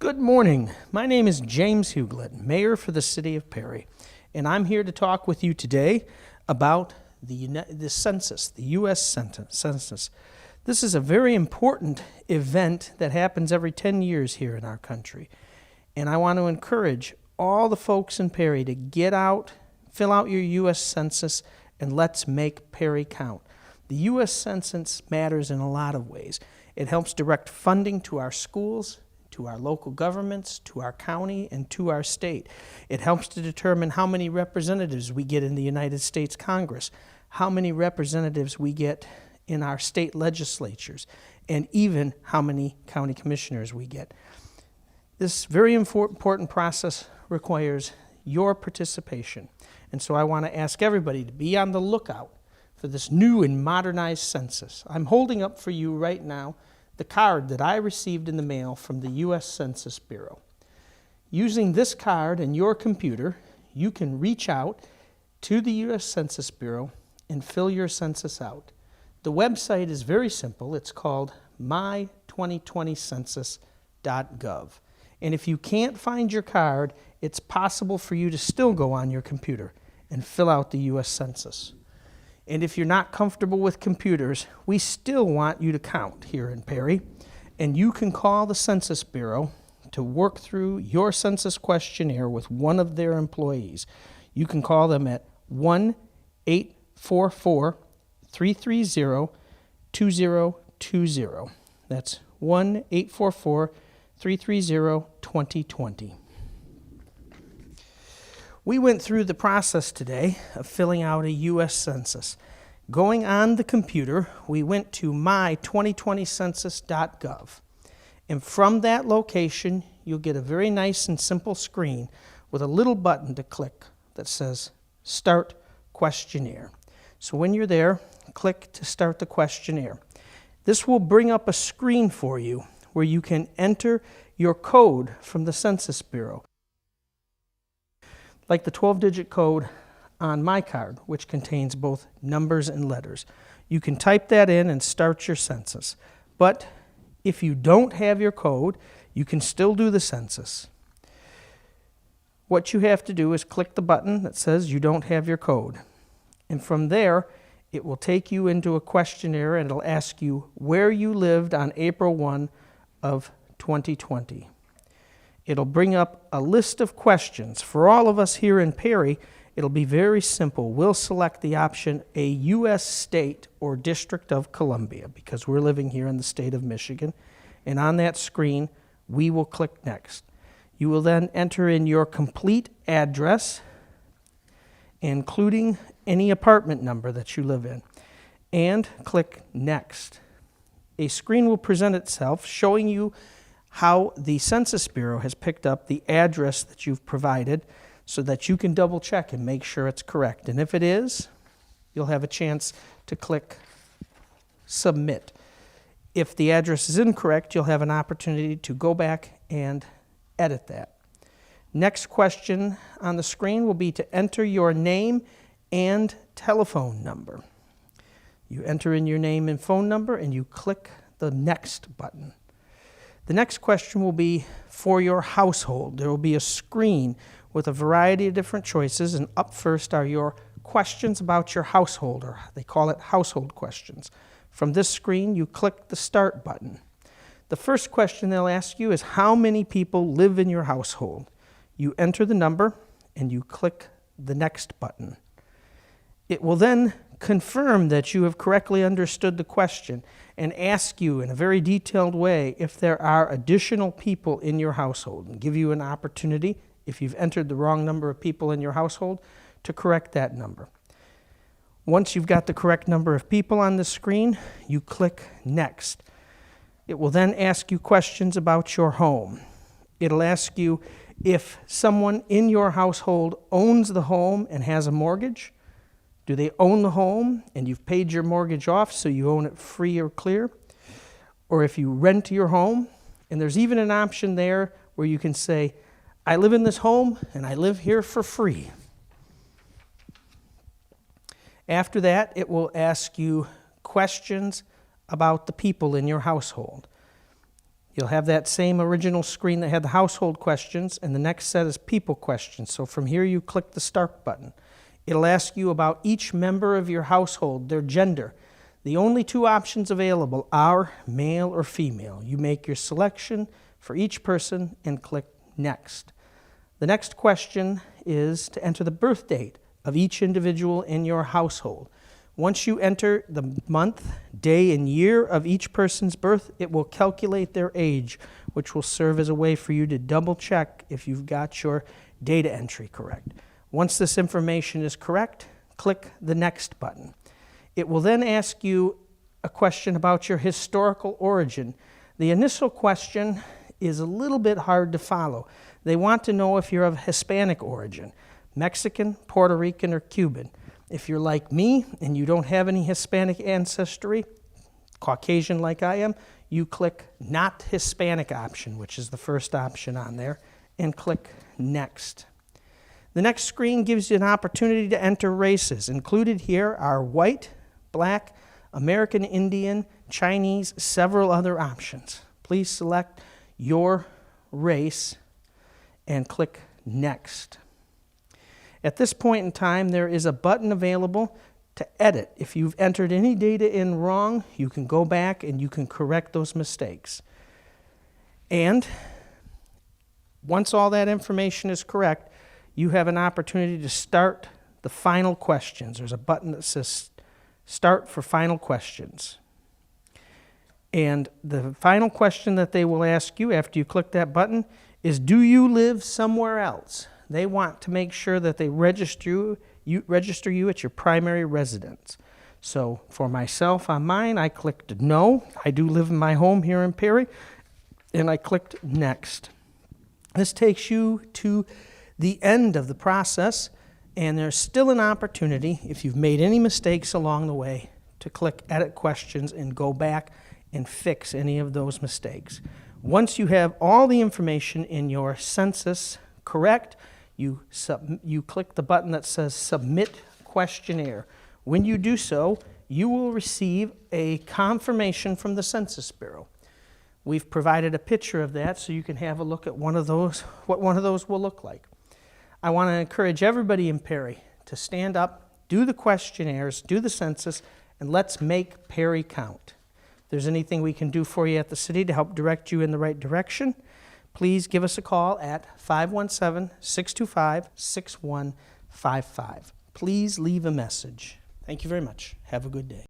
Good morning. My name is James Huglet, Mayor for the City of Perry, and I'm here to talk with you today about the census, the U.S. Census. This is a very important event that happens every 10 years here in our country, and I want to encourage all the folks in Perry to get out, fill out your U.S. Census, and let's make Perry count. The U.S. Census matters in a lot of ways. It helps direct funding to our schools, to our local governments, to our county, and to our state. It helps to determine how many representatives we get in the United States Congress, how many representatives we get in our state legislatures, and even how many county commissioners we get. This very important process requires your participation, and so I want to ask everybody to be on the lookout for this new and modernized census. I'm holding up for you right now the card that I received in the mail from the U.S. Census Bureau. Using this card and your computer, you can reach out to the U.S. Census Bureau and fill your census out. The website is very simple. It's called my2020census.gov. And if you can't find your card, it's possible for you to still go on your computer and fill out the U.S. Census. And if you're not comfortable with computers, we still want you to count here in Perry. And you can call the Census Bureau to work through your census questionnaire with one of their employees. You can call them at 1-844-330-2020. That's 1-844-330-2020. We went through the process today of filling out a U.S. Census. Going on the computer, we went to my2020census.gov. And from that location, you'll get a very nice and simple screen with a little button to click that says Start Questionnaire. So when you're there, click to start the questionnaire. This will bring up a screen for you where you can enter your code from the Census Bureau, like the 12-digit code on my card, which contains both numbers and letters. You can type that in and start your census. But if you don't have your code, you can still do the census. What you have to do is click the button that says you don't have your code. And from there, it will take you into a questionnaire and it'll ask you where you lived on April 1 of 2020. It'll bring up a list of questions. For all of us here in Perry, it'll be very simple. We'll select the option a U.S. state or District of Columbia because we're living here in the state of Michigan. And on that screen, we will click Next. You will then enter in your complete address, including any apartment number that you live in, and click Next. A screen will present itself showing you how the Census Bureau has picked up the address that you've provided so that you can double check and make sure it's correct. And if it is, you'll have a chance to click Submit. If the address is incorrect, you'll have an opportunity to go back and edit that. Next question on the screen will be to enter your name and telephone number. You enter in your name and phone number and you click the Next button. The next question will be for your household. There will be a screen with a variety of different choices, and up first are your questions about your household, or they call it household questions. From this screen, you click the Start button. The first question they'll ask you is how many people live in your household. You enter the number, and you click the Next button. It will then confirm that you have correctly understood the question and ask you in a very detailed way if there are additional people in your household and give you an opportunity, if you've entered the wrong number of people in your household, to correct that number. Once you've got the correct number of people on the screen, you click Next. It will then ask you questions about your home. It'll ask you if someone in your household owns the home and has a mortgage. Do they own the home and you've paid your mortgage off so you own it free or clear? Or if you rent your home, and there's even an option there where you can say, I live in this home and I live here for free. After that, it will ask you questions about the people in your household. You'll have that same original screen that had the household questions, and the next set is people questions. So from here you click the Start button. It'll ask you about each member of your household, their gender. The only two options available are male or female. You make your selection for each person and click Next. The next question is to enter the birth date of each individual in your household. Once you enter the month, day, and year of each person's birth, it will calculate their age, which will serve as a way for you to double check if you've got your data entry correct. Once this information is correct, click the Next button. It will then ask you a question about your historical origin. The initial question is a little bit hard to follow. They want to know if you're of Hispanic origin, Mexican, Puerto Rican, or Cuban. If you're like me and you don't have any Hispanic ancestry, Caucasian like I am, you click Not Hispanic option, which is the first option on there, and click Next. The next screen gives you an opportunity to enter races. Included here are white, black, American Indian, Chinese, several other options. Please select your race and click Next. At this point in time, there is a button available to edit. If you've entered any data in wrong, you can go back and you can correct those mistakes. And once all that information is correct, you have an opportunity to start the final questions. There's a button that says Start for Final Questions. And the final question that they will ask you after you click that button is, do you live somewhere else? They want to make sure that they register you at your primary residence. So for myself on mine, I clicked No. I do live in my home here in Perry, and I clicked Next. This takes you to the end of the process, and there's still an opportunity, if you've made any mistakes along the way, to click Edit Questions and go back and fix any of those mistakes. Once you have all the information in your census correct, you click the button that says Submit Questionnaire. When you do so, you will receive a confirmation from the Census Bureau. We've provided a picture of that so you can have a look at what one of those will look like. I want to encourage everybody in Perry to stand up, do the questionnaires, do the census, and let's make Perry count. If there's anything we can do for you at the city to help direct you in the right direction, please give us a call at 517-625-6155. Please leave a message. Thank you very much. Have a good day.